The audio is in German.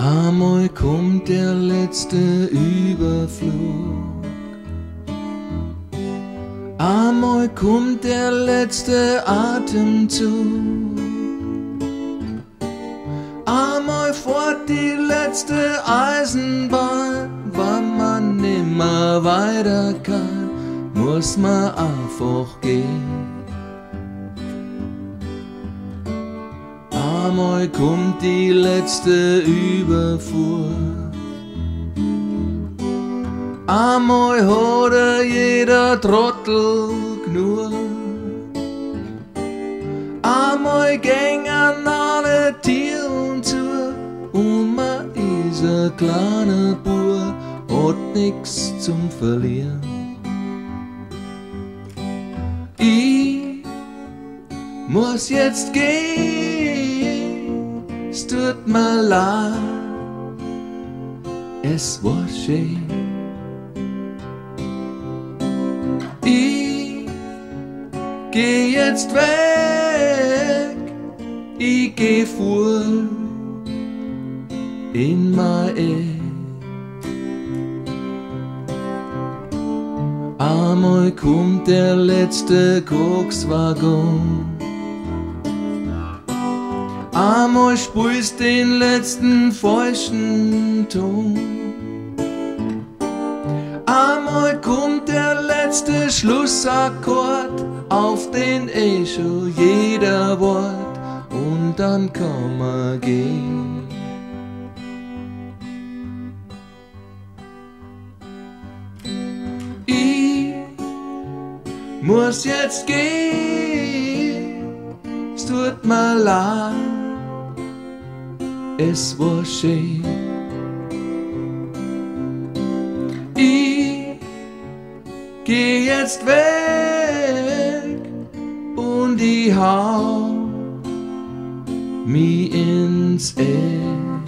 Einmal kommt der letzte Überflug. Einmal kommt der letzte Atemzug. Einmal fährt die letzte Eisenbahn. Wenn man nimmer weiter kann, muss man einfach gehen. Einmal kommt die letzte Überfuhr. Einmal hat jeder Trottel genug. Einmal gängen alle Tieren zu und man ist ein kleiner Bub, hat nix zum Verlieren. Ich muss jetzt gehen, es tut mir leid, es war schön. Ich geh jetzt weg, ich geh vor in mein Eck. Einmal kommt der letzte Kokswaggon. Einmal spielst den letzten falschen Ton. Einmal kommt der letzte Schlussakkord, auf den schon jeder Wort, und dann kann man gehen. Ich muss jetzt gehen, es tut mir leid, es war schön. Ich geh jetzt weg und ich hau mich ins Eck.